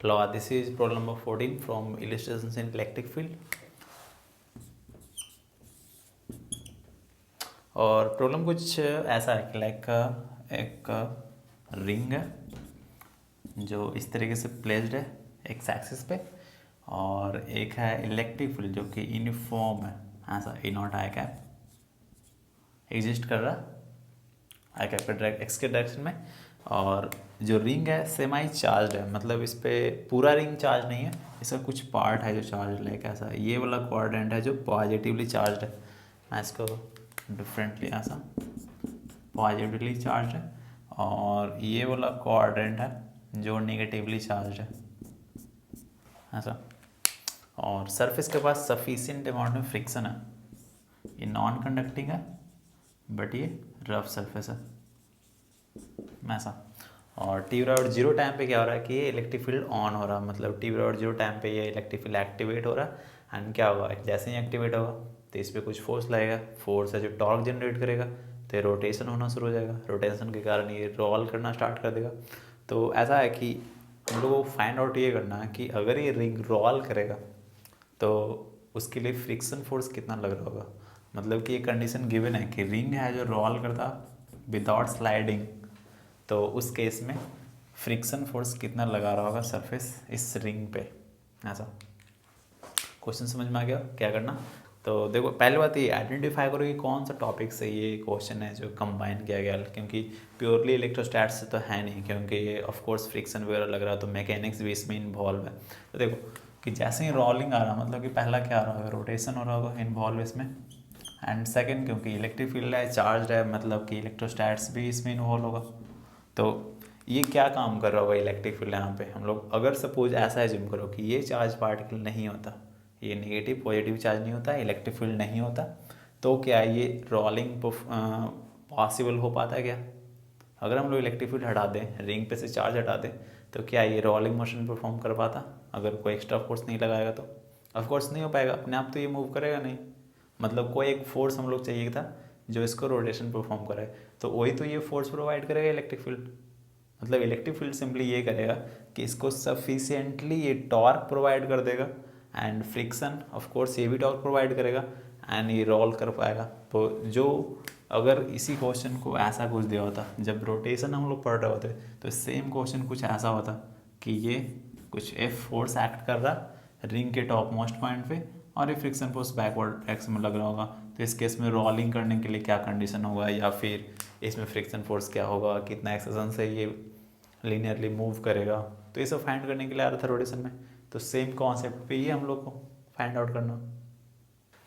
Law, this is problem number 14 from illustrations in electric field. और problem कुछ ऐसा है कि लाइक एक रिंग है जो इस तरीके से प्लेस्ड है एक्स एक्सिस पे, और एक है इलेक्ट्रिक फील्ड जो कि यूनिफॉर्म है, ऐसा ई नॉट आई कैप एग्जिस्ट कर रहा आई कैप के डायरेक्ट एक्स के डायरेक्शन में। और जो रिंग है सेमी चार्ज है, मतलब इस पर पूरा रिंग चार्ज नहीं है, इसका कुछ पार्ट है जो चार्ज लाइक ऐसा ये वाला क्वाड्रेंट है जो पॉजिटिवली चार्ज है। मैं इसको डिफरेंटली ऐसा पॉजिटिवली चार्ज है, और ये वाला क्वाड्रेंट है जो नेगेटिवली चार्ज है ऐसा। और सरफेस के पास सफिशिएंट अमाउंट में फ्रिक्शन है, ये नॉन कंडक्टिंग है बट ये रफ सरफेस है ऐसा। और टी बराबर जीरो टाइम पे क्या हो रहा है कि ये इलेक्ट्रिक फील्ड ऑन हो रहा है, मतलब टी बराबर जीरो टाइम पे ये इलेक्ट्रिक फील्ड एक्टिवेट हो रहा है। एंड क्या होगा, जैसे ही एक्टिवेट होगा तो इस पर कुछ फोर्स लगेगा, फोर्स है जो टॉर्क जनरेट करेगा, तो ये रोटेशन होना शुरू हो जाएगा, रोटेशन के कारण ये रोल करना स्टार्ट कर देगा। तो ऐसा है कि हम लोगों को फाइंड आउट ये करना है कि अगर ये रिंग रोल करेगा तो उसके लिए फ्रिक्शन फोर्स कितना लग रहा होगा। मतलब कि ये कंडीशन गिवन है कि रिंग है जो रोल करता विदाउट स्लाइडिंग, तो उस केस में फ्रिक्शन फोर्स कितना लगा रहा होगा सरफेस इस रिंग पे ऐसा। क्वेश्चन समझ में आ गया क्या करना। तो देखो पहले बात ये आइडेंटिफाई करो कि कौन सा टॉपिक से ये क्वेश्चन है जो कंबाइन किया गया, क्योंकि प्योरली इलेक्ट्रोस्टैट्स से तो है नहीं, क्योंकि ये ऑफ कोर्स फ्रिक्शन वगैरह लग रहा है तो मैकेनिक्स भी इसमें इन्वॉल्व है। तो देखो कि जैसे ही रोलिंग आ रहा मतलब कि पहला क्या आ रहा होगा, रोटेशन हो रहा होगा इन्वॉल्व इसमें। एंड सेकेंड क्योंकि इलेक्ट्रिक फील्ड है चार्ज है, मतलब कि इलेक्ट्रोस्टैट्स भी इसमें इन्वॉल्व होगा। तो ये क्या काम कर रहा होगा इलेक्ट्रिक फील्ड यहाँ पे। हम लोग अगर सपोज ऐसा एज्यूम करो कि ये चार्ज पार्टिकल नहीं होता, ये नेगेटिव पॉजिटिव चार्ज नहीं होता, इलेक्ट्रिक फील्ड नहीं होता, तो क्या ये रोलिंग पॉसिबल हो पाता है क्या। अगर हम लोग इलेक्ट्रिक फील्ड हटा दें, रिंग पे से चार्ज हटा दें, तो क्या ये रोलिंग मोशन परफॉर्म कर पाता अगर कोई एक्स्ट्रा फोर्स नहीं लगाएगा तो। ऑफकोर्स नहीं हो पाएगा, अपने आप तो ये मूव करेगा नहीं, मतलब कोई एक फोर्स हम लोग चाहिए था जो इसको रोटेशन परफॉर्म करे, तो वही तो ये फोर्स प्रोवाइड करेगा इलेक्ट्रिक फील्ड। मतलब इलेक्ट्रिक फील्ड सिंपली ये करेगा कि इसको सफिशिएंटली ये टॉर्क प्रोवाइड कर देगा, एंड फ्रिक्शन ऑफ कोर्स ये भी टॉर्क प्रोवाइड करेगा, एंड ये रोल कर पाएगा। तो जो अगर इसी क्वेश्चन को ऐसा कुछ दिया होता जब रोटेशन हम लोग पढ़ रहे होते, तो सेम क्वेश्चन कुछ ऐसा होता कि ये कुछ एफ फोर्स एक्ट कर रहा रिंग के टॉप मोस्ट पॉइंट पे, और ये फ्रिक्शन फोर्स बैकवर्ड डायरेक्शन में लग रहा होगा, तो इस केस में रोलिंग करने के लिए क्या कंडीशन होगा, या फिर इसमें फ्रिक्शन फोर्स क्या होगा, कितना एक्सेशन से ये लीनियरली मूव करेगा, तो ये सब फाइंड करने के लिए आ रहा था रोटेशन में। तो सेम कॉन्सेप्ट पे ही हम लोग को फाइंड आउट करना।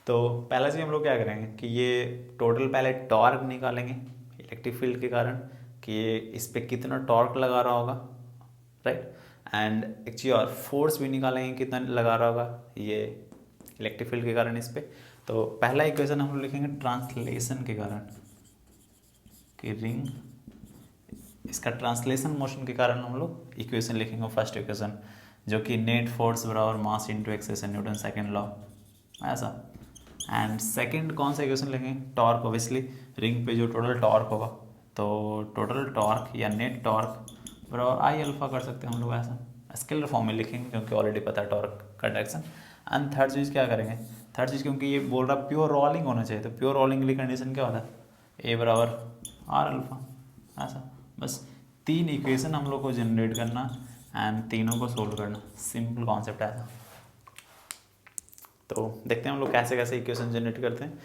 तो पहला चीज़ हम लोग क्या करेंगे कि ये टोटल पहले टॉर्क निकालेंगे इलेक्ट्रिक फील्ड के कारण, कि ये इस पर कितना टॉर्क लगा रहा होगा, राइट। एंड एक चीज़ और फोर्स भी निकालेंगे कितना लगा रहा होगा ये इलेक्ट्रिक फील्ड के कारण इस पर। तो पहला इक्वेशन हम लोग लिखेंगे ट्रांसलेशन के कारण, कि रिंग इसका ट्रांसलेशन मोशन के कारण हम लोग इक्वेशन लिखेंगे फर्स्ट इक्वेशन, जो कि नेट फोर्स बराबर mass into acceleration Newton second law ऐसा। एंड सेकंड कौन सा इक्वेशन लेंगे, टॉर्क ऑब्वियसली रिंग पे जो टोटल टॉर्क होगा, तो टोटल टॉर्क या नेट टॉर्क बराबर आई अल्फा कर सकते हैं हम लोग ऐसा, स्केलर फॉर्म में लिखेंगे क्योंकि ऑलरेडी पता है टॉर्क का डायरेक्शन। एंड थर्ड चीज़ क्या करेंगे, थर्ड चीज़ क्योंकि ये बोल रहा प्योर रोलिंग होना चाहिए, तो प्योर रोलिंग के लिए कंडीशन क्या होता है, ए बराबर आर अल्फा ऐसा। बस तीन इक्वेशन हम लोग को जनरेट करना एंड तीनों को सोल्व करना, सिंपल कॉन्सेप्ट ऐसा। तो देखते हैं हम लोग कैसे कैसे इक्वेशन जनरेट करते हैं।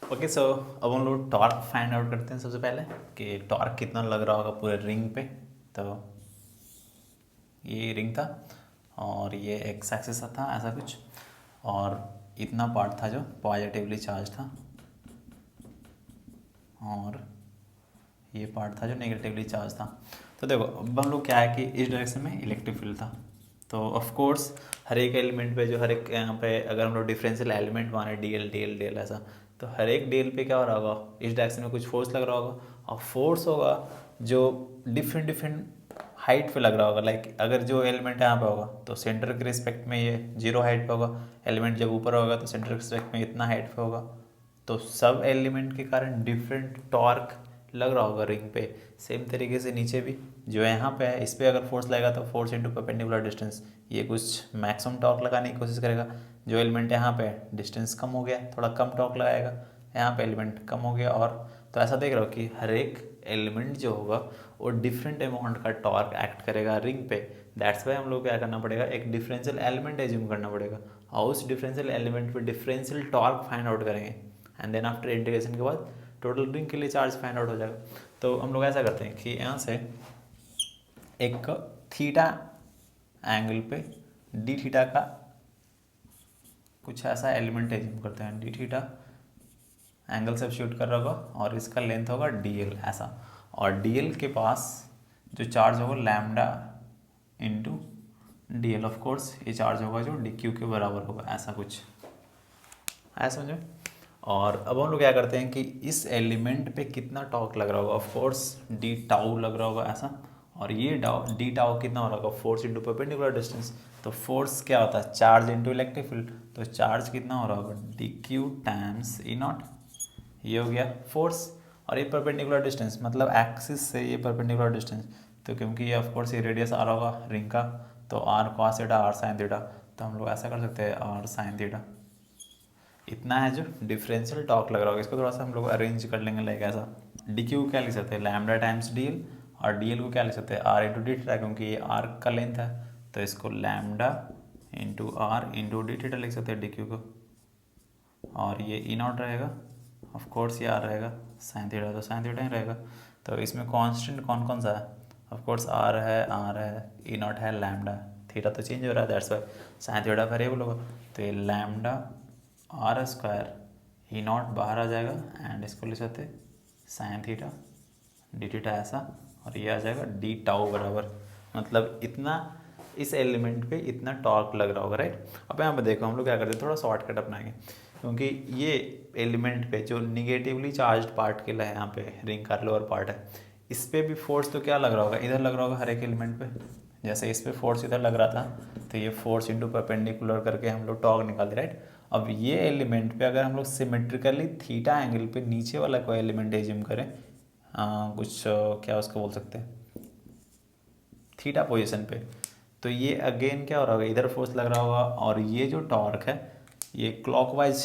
ओके सो अब हम लोग टॉर्क फाइंड आउट करते हैं सबसे पहले, कि टॉर्क कितना लग रहा होगा पूरे रिंग पे। तो ये रिंग था और ये एक्स एक्सिस था ऐसा कुछ, और इतना पार्ट था जो पॉजिटिवली चार्ज था, और ये पार्ट था जो नेगेटिवली चार्ज था। तो देखो अब हम लोग क्या है कि इस डायरेक्शन में इलेक्ट्रिक फील्ड था, तो ऑफ कोर्स हर एक एलिमेंट पे जो हर एक यहाँ पे अगर हम लोग डिफरेंशियल एलिमेंट माने डी एल ऐसा, तो हर एक डी एल पे क्या हो रहा होगा, इस डायरेक्शन में कुछ फोर्स लग रहा होगा, और फोर्स होगा जो डिफरेंट हाइट पे लग रहा होगा। लाइक अगर जो एलिमेंट यहाँ पे होगा तो सेंटर के रिस्पेक्ट में ये जीरो हाइट पे होगा, एलिमेंट जब ऊपर होगा तो सेंटर के रिस्पेक्ट में इतना हाइट पे होगा। तो सब एलिमेंट के कारण डिफरेंट टॉर्क लग रहा होगा रिंग पे। सेम तरीके से नीचे भी जो यहाँ पे है इस पर अगर फोर्स लगेगा तो फोर्स इंटू परपेंडिकुलर डिस्टेंस, ये कुछ मैक्सिमम टॉर्क लगाने की कोशिश करेगा। जो एलिमेंट यहाँ पे डिस्टेंस कम हो गया, थोड़ा कम टॉर्क लगाएगा, यहाँ पे एलिमेंट कम हो गया। और तो ऐसा देख रहे हो कि हर एक एलिमेंट जो होगा वो डिफरेंट अमाउंट का टॉर्क एक्ट करेगा रिंग पे। दैट्स वाई हम लोग क्या करना पड़ेगा, एक डिफरेंशियल एलिमेंट एज्यूम करना पड़ेगा और उस डिफरेंशियल एलिमेंट पे डिफरेंशियल टॉर्क फाइंड आउट करेंगे एंड देन आफ्टर इंटीग्रेशन के बाद टोटल रिंग के लिए चार्ज फाइंड आउट हो जाएगा। तो हम लोग ऐसा करते हैं कि यहाँ से एक थीटा एंगल पे डी थीटा का कुछ ऐसा एलिमेंट एज्यूम करते हैं, डी थीटा एंगल सब्स्टिट्यूट कर रहा होगा और इसका लेंथ होगा डी एल ऐसा, और डी एल के पास जो चार्ज होगा lambda into D L, of course ये चार्ज होगा जो डी क्यू के बराबर होगा, ऐसा कुछ ऐसा समझो। और अब हम लोग क्या करते हैं कि इस एलिमेंट पे कितना टॉर्क लग रहा होगा, ऑफकोर्स डी टाउ लग रहा होगा ऐसा, और ये डी टाउ कितना हो रहा होगा, फोर्स इंटू परपेंडिकुलर डिस्टेंस। तो फोर्स क्या होता है, चार्ज इंटू इलेक्ट्रिक फील्ड, तो चार्ज कितना हो रहा होगा डी क्यू टाइम्स ई नॉट, ये हो गया फोर्स। और ये परपेंडिकुलर डिस्टेंस मतलब एक्सिस से ये परपेंडिकुलर डिस्टेंस, तो क्योंकि ये ऑफकोर्स ये रेडियस आ रहा होगा रिंग का, तो R cos theta R sine theta, तो हम लोग ऐसा कर सकते हैं आर साइन थीटा इतना है जो डिफरेंशियल टॉर्क लग रहा होगा। इसको थोड़ा सा हम लोग अरेंज कर लेंगे लाइक ऐसा, डी क्यू क्या लिख सकते हैं लैम्डा टाइम्स डी एल, और डी एल को क्या लिख सकते हैं आर इंटू डी थीटा, क्योंकि ये आर का लेंथ है तो इसको lambda into R into D theta लिख सकते हैं डी क्यू को, और ये ई नॉट रहेगा ऑफकोर्स, ये आर रहेगा साइन थीटा, तो साइन थीटा ही रहेगा। तो इसमें कांस्टेंट कौन कौन सा है, ऑफकोर्स आर है ई नॉट है लैम्डा, थीटा तो चेंज हो रहा है that's why sine theta variable होगा, तो ये lambda R square E naught बाहर आ जाएगा एंड इसको लिख सकते साइन थीटा डी थीटा ऐसा, और ये आ जाएगा डी टाउ बराबर, मतलब इतना इस एलिमेंट पे इतना टॉर्क लग रहा होगा राइट। अब यहाँ पे देखो हम लोग क्या करते हैं, थोड़ा शॉर्टकट अपनाएंगे, क्योंकि ये एलिमेंट पे जो निगेटिवली चार्ज पार्ट के लिए यहाँ पे रिंग का लोअर पार्ट है, इस पर भी फोर्स तो क्या लग रहा होगा, इधर लग रहा होगा हर एक एलिमेंट पे, जैसे इस पर फोर्स इधर लग रहा था तो ये फोर्स इंटू परपेंडिकुलर करके हम लोग टॉर्क निकालते राइट। अब ये एलिमेंट पे अगर हम लोग सिमेट्रिकली थीटा एंगल पे नीचे वाला कोई एलिमेंट एज्यूम करें, कुछ क्या उसको बोल सकते हैं थीटा पोजीशन पे, तो ये अगेन क्या हो रहा होगा, इधर फोर्स लग रहा होगा और ये जो टॉर्क है ये क्लॉकवाइज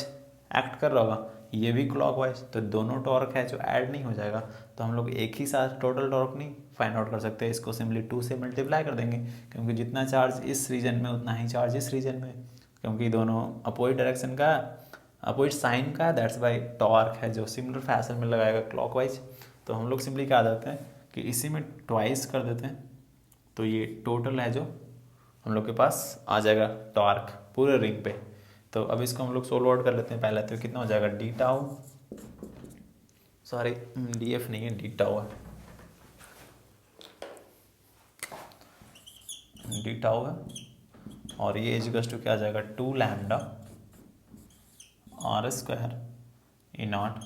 एक्ट कर रहा होगा, ये भी क्लॉकवाइज, तो दोनों टॉर्क है जो ऐड नहीं हो जाएगा, तो हम लोग एक ही साथ टोटल टॉर्क नहीं फाइंड आउट कर सकते, इसको सिंपली 2 से मल्टीप्लाई कर देंगे, क्योंकि जितना चार्ज इस रीजन में उतना ही चार्ज इस रीजन में, क्योंकि दोनों अपोजिट डायरेक्शन का अपोजिट साइन का, दैट्स बाई टॉर्क है जो सिमिलर फैशन में लगाएगा क्लॉकवाइज। तो हम लोग सिंपली क्या देते हैं कि इसी में ट्वाइस कर देते हैं, तो ये टोटल है जो हम लोग के पास आ जाएगा टॉर्क पूरे रिंग पे। तो अब इसको हम लोग सोल्व आउट कर लेते हैं पहले, तो कितना हो जाएगा D tau, sorry D F नहीं है डी टाउ है, डी टाउ है, और ये इक्वल्स टू क्या आ जाएगा 2 lambda R square E naught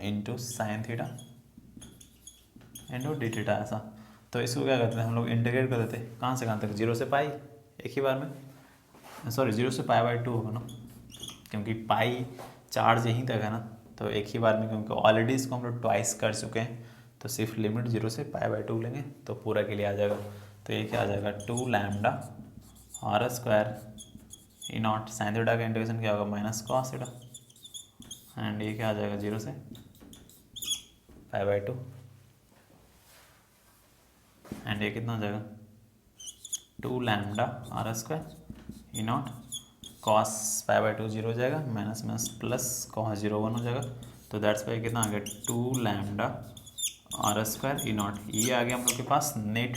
into sine theta into D theta ऐसा। तो इसको क्या करते हैं हम लोग इंटीग्रेट कर देते हैं, कहाँ से कहाँ तक, 0 से पाई एक ही बार में, सॉरी 0 से पाई बाई 2 होगा ना, क्योंकि पाई चार्ज यहीं तक है ना, तो एक ही बार में, क्योंकि ऑलरेडी इसको हम लोग ट्वाइस कर चुके हैं, तो सिर्फ लिमिट 0 से पाई बाई 2 लेंगे तो पूरा के लिए आ जाएगा। तो ये क्या आ जाएगा 2 lambda R square E naught sine theta का इंटीग्रेशन क्या होगा माइनस कॉस थीटा, एंड ये क्या आ जाएगा 0 से पाई बाई 2, एंड ये कितना हो जाएगा 2 lambda R square E naught cos pi by 2 0 हो जाएगा, माइनस माइनस प्लस कॉस 0 1 हो जाएगा, तो दैट्स वाई कितना आ गया 2 lambda R square E naught, ये आ गया हम लोग के पास net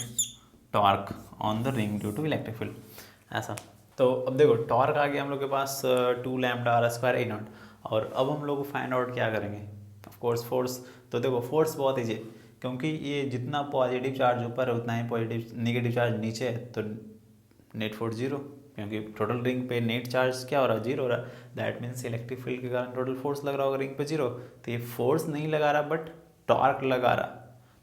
torque on the ring due to electric field ऐसा। तो अब देखो टॉर्क आ गया हम लोग के पास 2 lambda R square E naught, और अब हम लोग फाइंड आउट क्या करेंगे, ऑफ कोर्स फोर्स। तो देखो फोर्स बहुत ईजी, क्योंकि ये जितना पॉजिटिव चार्ज ऊपर है उतना ही पॉजिटिव नेगेटिव चार्ज नीचे है, तो नेट फोर्स 0, क्योंकि टोटल रिंग पे नेट चार्ज क्या हो रहा है 0 हो रहा है, दैट मीन्स इलेक्ट्रिक फील्ड के कारण टोटल फोर्स लग रहा होगा रिंग पे 0, तो ये फोर्स नहीं लगा रहा बट टॉर्क लगा रहा,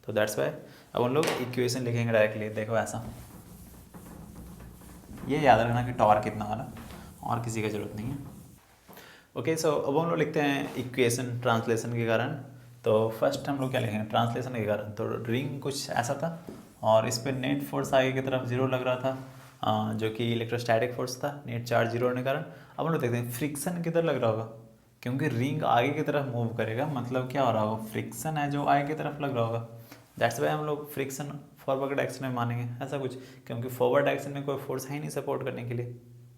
तो दैट्स वाई अब हम लोग इक्वेशन लिखेंगे डायरेक्टली, देखो ऐसा, ये याद रखना कि टॉर्क कितना आ रहा और किसी का जरूरत नहीं है। ओके सो अब हम लोग लिखते हैं इक्वेशन ट्रांसलेशन के कारण तो फर्स्ट हम लोग क्या लिखेंगे, ट्रांसलेशन के कारण। तो रिंग कुछ ऐसा था और इस पर नेट फोर्स आगे की तरफ जीरो लग रहा था, जो कि इलेक्ट्रोस्टैटिक फोर्स था, नेट चार्ज जीरो होने के कारण। अब हम लोग देखते हैं फ्रिक्शन किधर लग रहा होगा, क्योंकि रिंग आगे की तरफ मूव करेगा, मतलब क्या हो रहा होगा, फ्रिक्शन है जो आगे की तरफ लग रहा होगा। दैट्स वाई हम लोग फ्रिक्शन फॉरवर्ड डायरेक्शन में मानेंगे ऐसा कुछ, क्योंकि फॉरवर्ड डायरेक्शन में कोई फोर्स है ही नहीं सपोर्ट करने के लिए,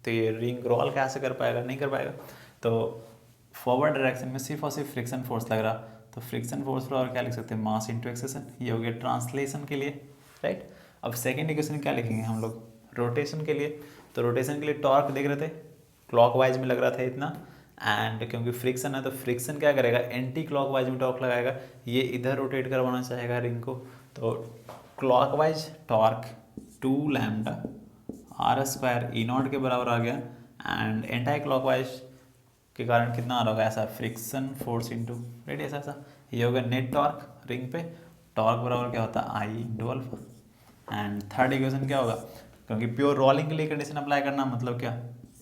तो ये रिंग रोल कैसे कर पाएगा, नहीं कर पाएगा। तो फॉरवर्ड डायरेक्शन में सिर्फ और सिर्फ फ्रिक्शन फोर्स लग रहा, तो फ्रिक्शन फोर्स पर और क्या लिख सकते हैं, मास इंटू एक्सेशन। ये हो गया ट्रांसलेशन के लिए, राइट। अब सेकेंड इक्वेशन क्या लिखेंगे हम लोग, रोटेशन के लिए। तो रोटेशन के लिए टॉर्क देख रहे थे, क्लॉकवाइज में लग रहा था इतना, एंड क्योंकि फ्रिक्शन है तो फ्रिक्शन क्या करेगा, एंटी क्लॉकवाइज में टॉर्क लगाएगा, ये इधर रोटेट करवाना चाहेगा रिंग को। तो clockwise torque 2 lambda R square E naught के बराबर आ गया, एंड एंटी क्लॉकवाइज के कारण कितना आ रहा होगा, ऐसा फ्रिक्शन फोर्स इंटू रेडियस, ऐसा ये होगा नेट टॉर्क रिंग पे। टॉर्क बराबर क्या होता है, I into alpha. And third equation क्या होगा, क्योंकि प्योर रोलिंग के लिए कंडीशन अप्लाई करना, मतलब क्या,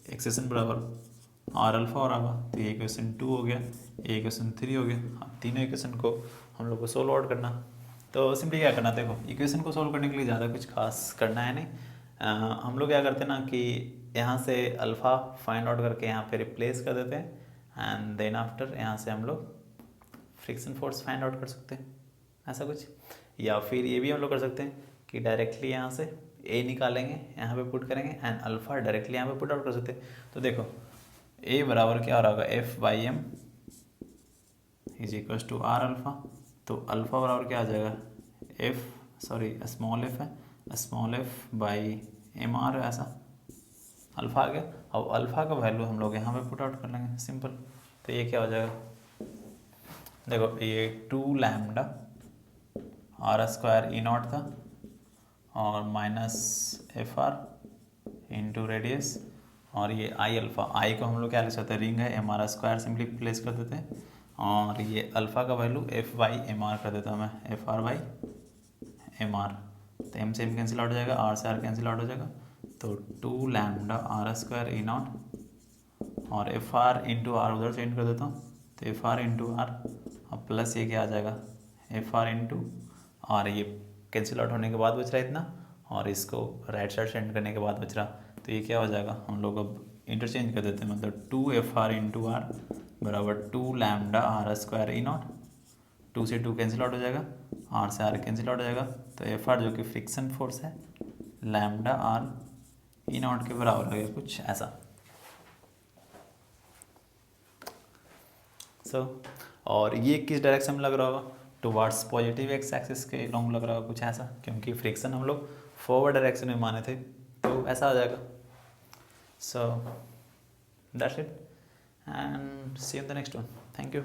एक्सेशन बराबर आर अल्फा हो रहा होगा, तो ये इक्वेशन 2 हो गया, ये इक्वेशन 3 हो गया। अब तीनों इक्वेशन को हम लोग को सोल्व आउट करना। तो सिंपली क्या करना, देखो इक्वेशन को सोल्व करने के लिए ज़्यादा कुछ खास करना है नहीं। हम लोग क्या करते हैं ना कि यहाँ से अल्फ़ा फाइंड आउट करके यहाँ पे रिप्लेस कर देते हैं, एंड देन आफ्टर यहाँ से हम लोग फ्रिक्शन फोर्स फाइंड आउट कर सकते हैं, ऐसा कुछ। या फिर ये भी हम लोग कर सकते हैं कि डायरेक्टली यहाँ से ए निकालेंगे, यहाँ पे पुट करेंगे, एंड अल्फ़ा डायरेक्टली यहाँ पे पुट आउट कर सकते हैं। तो देखो ए बराबर क्या हो रहा होगा, F by M is equal to R alpha. तो अल्फ़ा बराबर क्या आ जाएगा, एफ सॉरी स्मॉल एफ है, small F by M R, ऐसा अल्फ़ा आ गया। अब अल्फ़ा का वैल्यू हम लोग यहाँ पे पुट आउट कर लेंगे, सिंपल। तो ये क्या हो जाएगा, देखो ये 2 lambda R square E naught था और minus F R into radius, और ये आई अल्फ़ा, आई को हम लोग क्या लिख सकते हैं, रिंग है, M R square simply place कर देते हैं, और ये अल्फ़ा का value F by M R कर देता हूँ मैं, F R by M R. तो एम से एम कैंसिल आउट हो जाएगा, आर से आर कैंसिल आउट हो जाएगा, तो 2 lambda R square E naught और एफ आर इंटू आर उधर चेंज कर देता हूँ, तो एफ आर इंटू आर, अब प्लस ये क्या आ जाएगा, एफ आर इंटू, और ये कैंसिल आउट होने के बाद बच रहा है इतना, और इसको राइट साइड सेंड करने के बाद बच रहा, तो ये क्या हो जाएगा, हम लोग अब इंटरचेंज कर देते हैं, मतलब 2 एफ आर इंटू आर बराबर 2 lambda R square E naught, 2 से 2 कैंसिल आउट हो जाएगा, आर से आर कैंसिल आउट हो जाएगा, तो एफ आर जो कि फ्रिक्शन फोर्स है, लैम्डा आर ई नॉट के बराबर हो गया, कुछ ऐसा। और ये किस डायरेक्शन में लग रहा होगा, टुवार्ड्स पॉजिटिव एक्स एक्सिस के लॉन्ग लग रहा होगा, कुछ ऐसा, क्योंकि फ्रिक्शन हम लोग फॉरवर्ड डायरेक्शन में माने थे, तो ऐसा आ जाएगा। So that's it and see you in the next one, thank you.